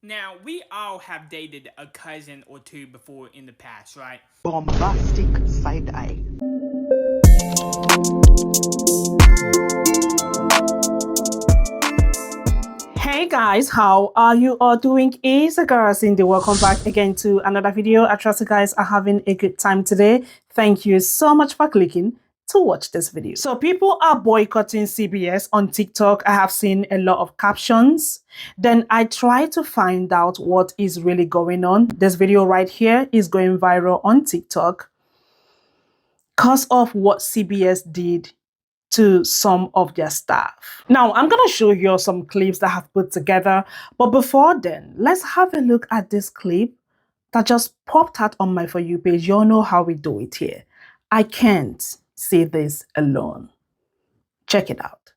Now, we all have dated a cousin or two before in the past, right? Bombastic side eye. Hey guys, how are you all doing? It's a girl Cindy. Welcome back again to another video. I trust you guys are having a good time today. Thank you so much for clicking to watch this video. So people are boycotting CBS on TikTok. I have seen a lot of captions. Then I try to find out what is really going on. This video right here is going viral on TikTok because of what CBS did to some of their staff. Now, I'm going to show you some clips that I have put together. But before then, let's have a look at this clip that just popped out on my For You page. You all know how we do it here. I can't say this alone. Check it out.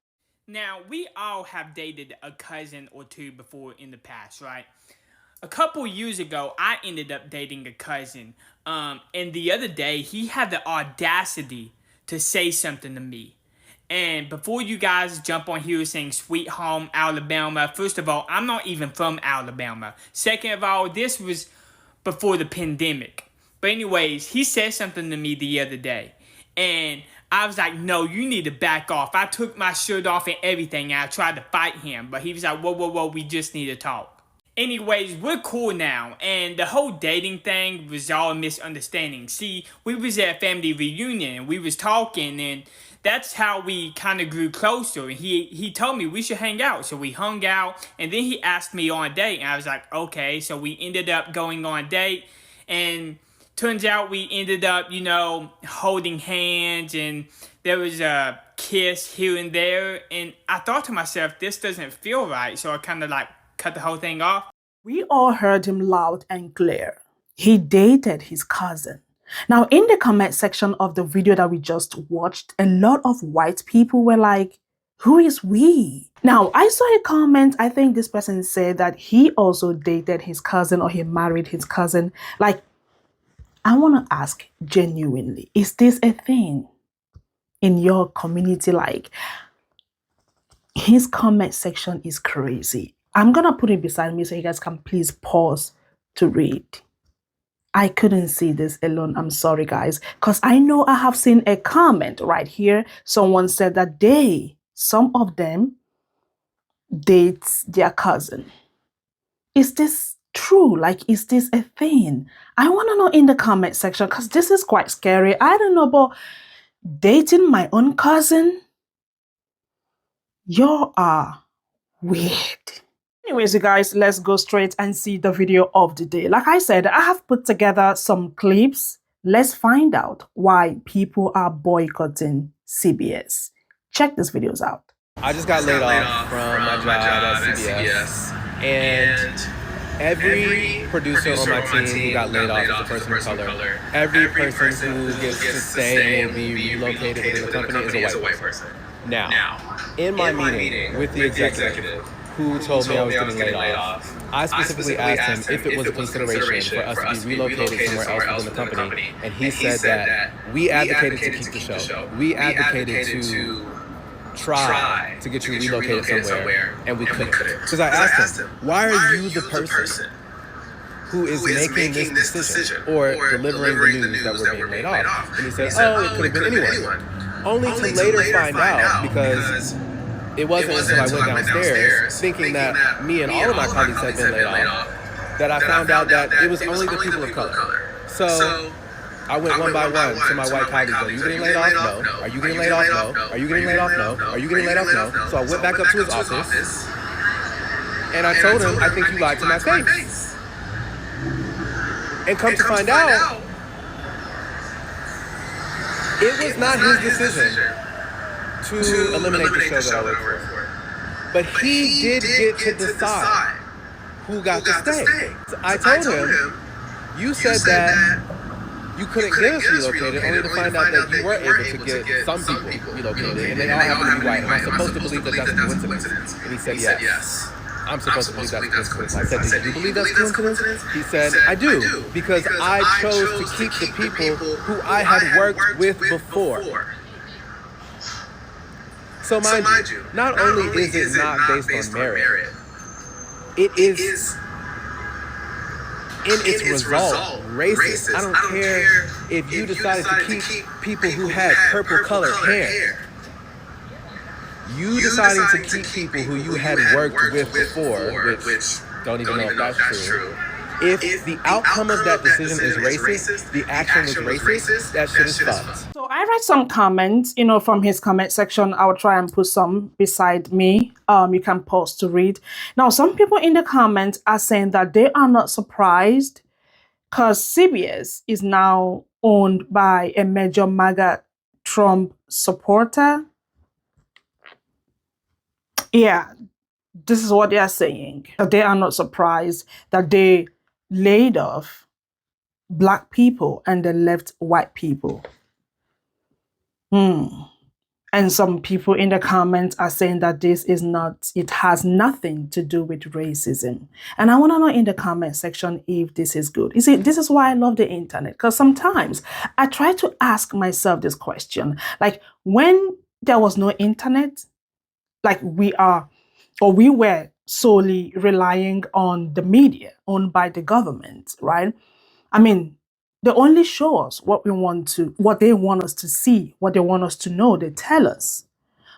Now, we all have dated a cousin or two before in the past, right? A couple years ago, I ended up dating a cousin. And the other day, he had the audacity to say something to me. And before you guys jump on here saying Sweet Home Alabama, first of all, I'm not even from Alabama. Second of all, this was before the pandemic. But anyways, he said something to me the other day. And I was like, no, you need to back off. I took my shirt off and everything. And I tried to fight him. But he was like, whoa, we just need to talk. Anyways, we're cool now, and the whole dating thing was all a misunderstanding. See, we was at a family reunion, and we was talking, and that's how we kind of grew closer. And he told me we should hang out, so we hung out, and then he asked me on a date, and I was like, okay. So we ended up going on a date, and turns out we ended up, holding hands, and there was a kiss here and there, and I thought to myself, this doesn't feel right, so I kind of cut the whole thing off. We all heard him loud and clear. He dated his cousin. Now, in the comment section of the video that we just watched, a lot of white people were like, who is we? Now, I saw a comment. I think this person said that he also dated his cousin or he married his cousin. Like, I want to ask genuinely, is this a thing in your community? Like, his comment section is crazy. I'm going to put it beside me so you guys can please pause to read. I couldn't see this alone. I'm sorry, guys, because I know I have seen a comment right here. Someone said that some of them dates their cousin. Is this true? Like, is this a thing? I want to know in the comment section because this is quite scary. I don't know about dating my own cousin. You are weird. Anyways, you guys, let's go straight and see the video of the day. Like I said, I have put together some clips. Let's find out why people are boycotting CBS. Check these videos out. I just got laid off from my job at CBS. And every producer on my team who got laid off is a person of color. Every person who gets to stay and will be relocated within the company is a white person. Now, in my meeting with the executive who told me I was getting laid off, I specifically asked him if it was a consideration for us to be relocated somewhere else within the company. And he said that we advocated to keep the show. We advocated to try to get you relocated somewhere, and we couldn't. Because I asked him, why are you the person who is making this decision or delivering the news that we're being laid off? And he said, oh, it could have been anyone. Only to later find out, because it wasn't until I went downstairs thinking that me and all of my colleagues had been laid off, that I found out that it was only the people of color. So I went one by one to my white colleagues. Are you getting laid off? No. Are you getting laid off? No. Are you getting laid off? No. Are you getting laid off? No. So I went back up to his office and I told him, I think you lied to my face. And come to find out, it was not his decision to eliminate the show that I work for. But he did get to decide who got to stay. So I told him, you said that you couldn't get us relocated, only to find out that you were able to get some people relocated, and they all happen to be white. Am I supposed to believe that that's a coincidence? And he said, yes. I'm supposed to believe that's a coincidence. I said, do you believe that's a coincidence? He said, I do, because I chose to keep the people who I had worked with before. So mind you, not only is it not based on merit, it is in its result racist. I don't care if you decided to keep people who had purple colored hair. You deciding to keep people who you had worked with before, which don't even know if that's true. If the outcome of that decision is racist, the action was racist, that shit is fucked. So I read some comments, from his comment section. I'll try and put some beside me. You can pause to read. Now, some people in the comments are saying that they are not surprised because CBS is now owned by a major MAGA Trump supporter. Yeah, this is what they are saying. They are not surprised that they laid off Black people and they left white people. And some people in the comments are saying that it has nothing to do with racism. And I want to know in the comment section if this is good. You see, this is why I love the internet, because sometimes I try to ask myself this question. Like, when there was no internet, like we were solely relying on the media owned by the government, right? I mean, they only show us what they want us to see, what they want us to know, they tell us.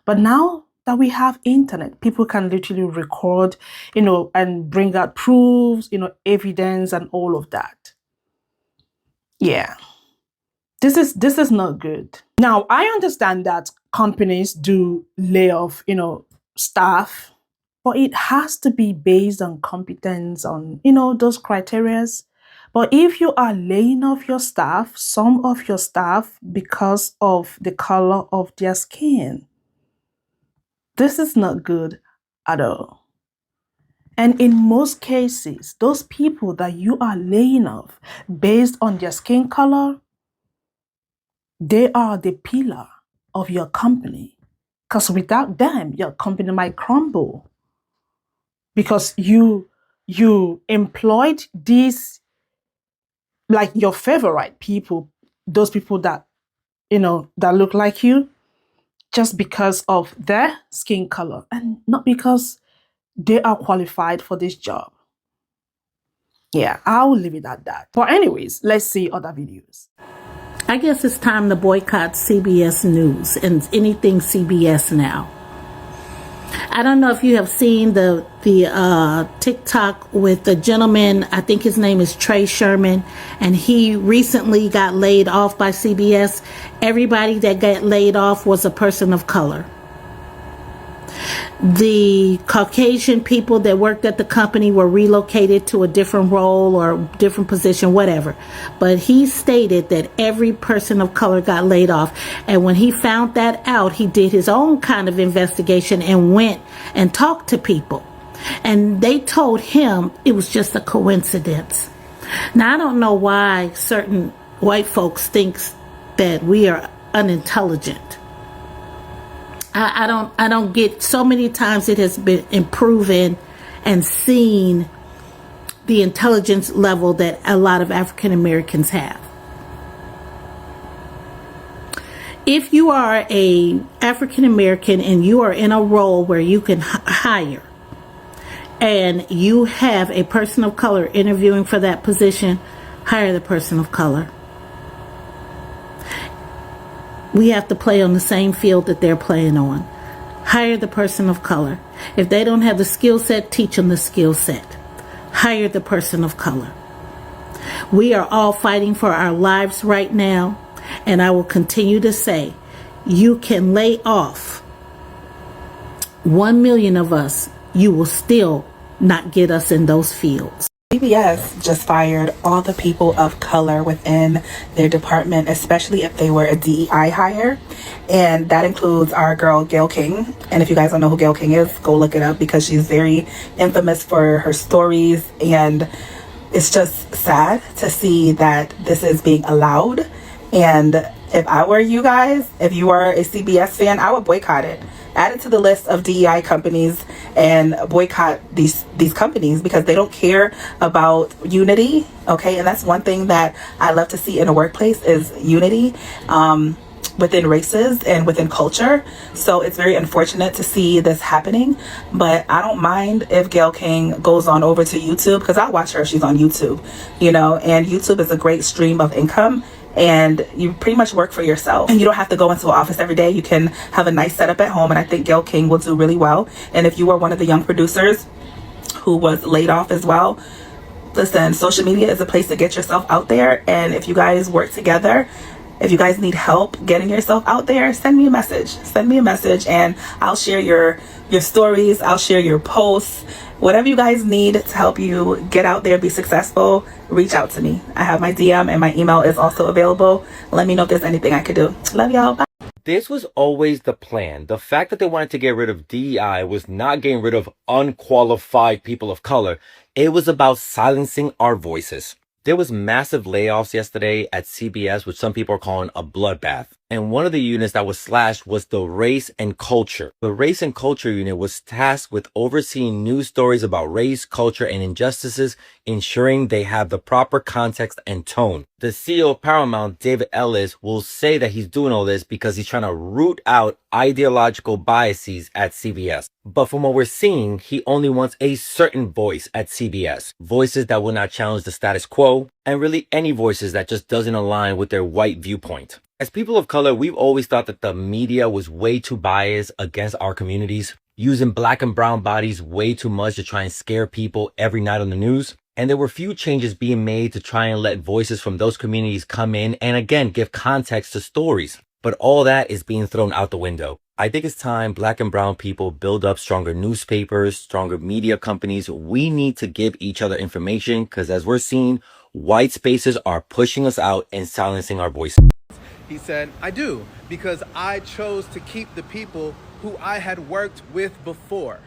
But now that we have internet, people can literally record, and bring out proofs, evidence and all of that. Yeah. This is not good. Now, I understand that companies do lay off, staff, but it has to be based on competence, on, those criterias. But if you are laying off your staff, some of your staff, because of the color of their skin, this is not good at all. And in most cases, those people that you are laying off based on their skin color, they are the pillar of your company. Because without them, your company might crumble. Because you employed these, like your favorite people, those people that, that look like you, just because of their skin color and not because they are qualified for this job. Yeah, I'll leave it at that. But anyways, let's see other videos. I guess it's time to boycott CBS News and anything CBS now. I don't know if you have seen the TikTok with the gentleman, I think his name is Trey Sherman, and he recently got laid off by CBS. Everybody that got laid off was a person of color. The Caucasian people that worked at the company were relocated to a different role or different position, whatever. But he stated that every person of color got laid off. And when he found that out, he did his own kind of investigation and went and talked to people. And they told him it was just a coincidence. Now, I don't know why certain white folks think that we are unintelligent. I don't get, so many times it has been proven and seen the intelligence level that a lot of African Americans have. If you are a African American and you are in a role where you can hire and you have a person of color interviewing for that position, hire the person of color. We have to play on the same field that they're playing on. Hire the person of color. If they don't have the skill set, teach them the skill set. Hire the person of color. We are all fighting for our lives right now, and I will continue to say, you can lay off 1 million of us, you will still not get us in those fields. CBS just fired all the people of color within their department, especially if they were a DEI hire. And that includes our girl, Gayle King. And if you guys don't know who Gayle King is, go look it up because she's very infamous for her stories. And it's just sad to see that this is being allowed. And if I were you guys, if you are a CBS fan, I would boycott it. Add it to the list of DEI companies and boycott these companies because they don't care about unity. Okay, and that's one thing that I love to see in a workplace is unity. within races and within culture. So it's very unfortunate to see this happening, but I don't mind if Gayle King goes on over to YouTube, because I'll watch her if she's on YouTube, you know, and YouTube is a great stream of income, and you pretty much work for yourself and you don't have to go into an office every day. You can have a nice setup at home, and I think Gayle King will do really well. And if you are one of the young producers who was laid off as well, listen, social media is a place to get yourself out there, and if you guys work together, if you guys need help getting yourself out there, send me a message and I'll share your stories, I'll share your posts, whatever you guys need to help you get out there, be successful. Reach out to me. I have my DM and my email is also available. Let me know if there's anything I could do. Love y'all. Bye. This was always the plan. The fact that they wanted to get rid of DEI was not getting rid of unqualified people of color. It was about silencing our voices. There was massive layoffs yesterday at CBS, which some people are calling a bloodbath. And one of the units that was slashed was the race and culture. The race and culture unit was tasked with overseeing news stories about race, culture, and injustices, ensuring they have the proper context and tone. The CEO of Paramount, David Ellis, will say that he's doing all this because he's trying to root out ideological biases at CBS. But from what we're seeing, he only wants a certain voice at CBS. Voices that will not challenge the status quo, and really any voices that just doesn't align with their white viewpoint. As people of color, we've always thought that the media was way too biased against our communities, using black and brown bodies way too much to try and scare people every night on the news. And there were few changes being made to try and let voices from those communities come in and again give context to stories. But all that is being thrown out the window. I think it's time black and brown people build up stronger newspapers, stronger media companies. We need to give each other information, because as we're seeing, white spaces are pushing us out and silencing our voices. He said, I do, because I chose to keep the people who I had worked with before.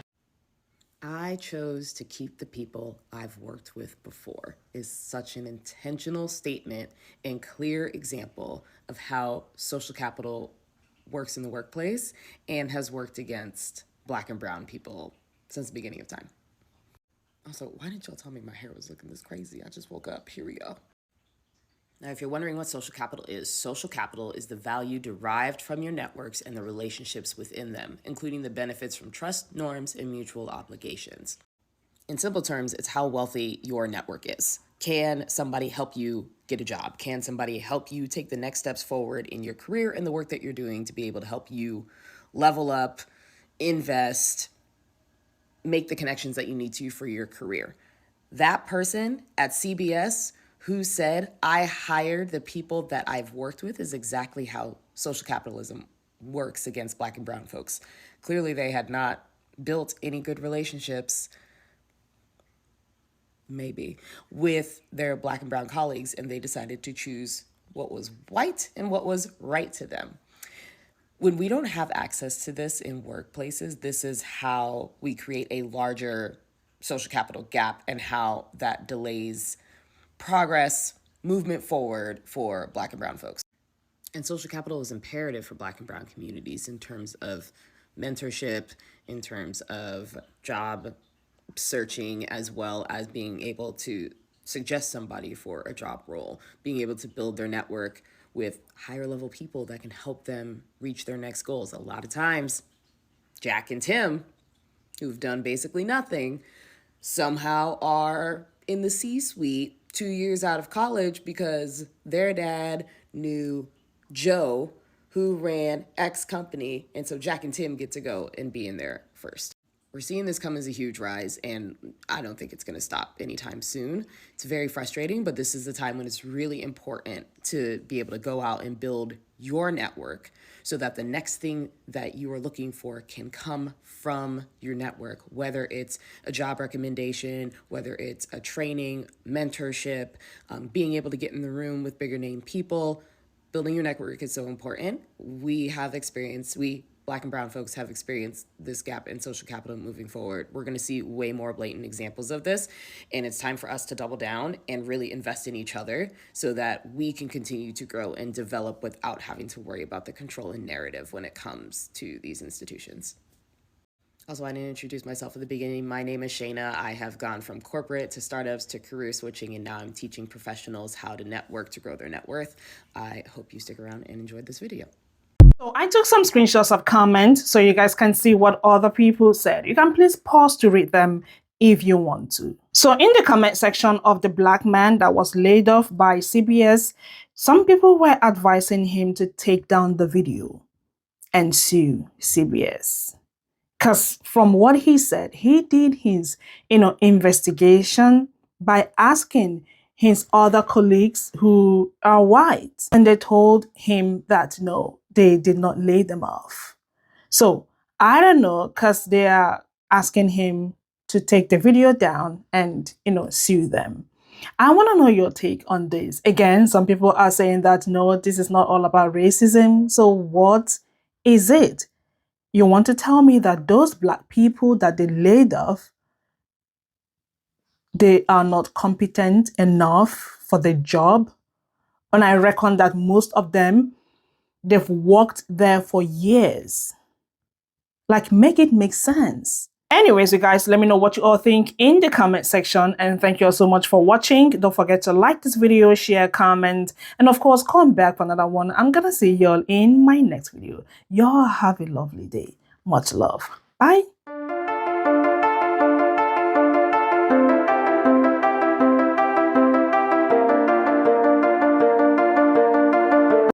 I chose to keep the people I've worked with before is such an intentional statement and clear example of how social capital works in the workplace and has worked against black and brown people since the beginning of time. Also, why didn't y'all tell me my hair was looking this crazy? I just woke up. Here we go. Now, if you're wondering what social capital is the value derived from your networks and the relationships within them, including the benefits from trust, norms, and mutual obligations. In simple terms, it's how wealthy your network is. Can somebody help you get a job? Can somebody help you take the next steps forward in your career and the work that you're doing to be able to help you level up, invest, make the connections that you need to for your career? That person at CBS who said, I hired the people that I've worked with, is exactly how social capitalism works against black and brown folks. Clearly, they had not built any good relationships, maybe, with their black and brown colleagues, and they decided to choose what was white and what was right to them. When we don't have access to this in workplaces, this is how we create a larger social capital gap and how that delays progress, movement forward for black and brown folks. And social capital is imperative for black and brown communities in terms of mentorship, in terms of job searching, as well as being able to suggest somebody for a job role, being able to build their network with higher level people that can help them reach their next goals. A lot of times, Jack and Tim, who've done basically nothing, somehow are in the C-suite 2 years out of college because their dad knew Joe, who ran X company, and so Jack and Tim get to go and be in there first. We're seeing this come as a huge rise, and I don't think it's going to stop anytime soon. It's very frustrating, but this is the time when it's really important to be able to go out and build your network so that the next thing that you are looking for can come from your network, whether it's a job recommendation, whether it's a training, mentorship, being able to get in the room with bigger name people. Building your network is so important. We Black and brown folks have experienced this gap in social capital moving forward. We're going to see way more blatant examples of this, and it's time for us to double down and really invest in each other so that we can continue to grow and develop without having to worry about the control and narrative when it comes to these institutions. Also, I didn't introduce myself at the beginning. My name is Shayna. I have gone from corporate to startups to career switching, and now I'm teaching professionals how to network to grow their net worth. I hope you stick around and enjoyed this video. So I took some screenshots of comments so you guys can see what other people said. You can please pause to read them if you want to. So in the comment section of the black man that was laid off by CBS, some people were advising him to take down the video and sue CBS. Because from what he said, he did his, investigation by asking his other colleagues who are white. And they told him that no, they did not lay them off. So I don't know, because they are asking him to take the video down and, sue them. I want to know your take on this. Again, some people are saying that no, this is not all about racism. So what is it? You want to tell me that those black people that they laid off, they are not competent enough for the job? And I reckon that most of them, they've worked there for years. Like, make it make sense. Anyways, you guys, let me know what you all think in the comment section. And thank you all so much for watching. Don't forget to like this video, share, comment, and of course, come back for another one. I'm gonna see y'all in my next video. Y'all have a lovely day. Much love. Bye.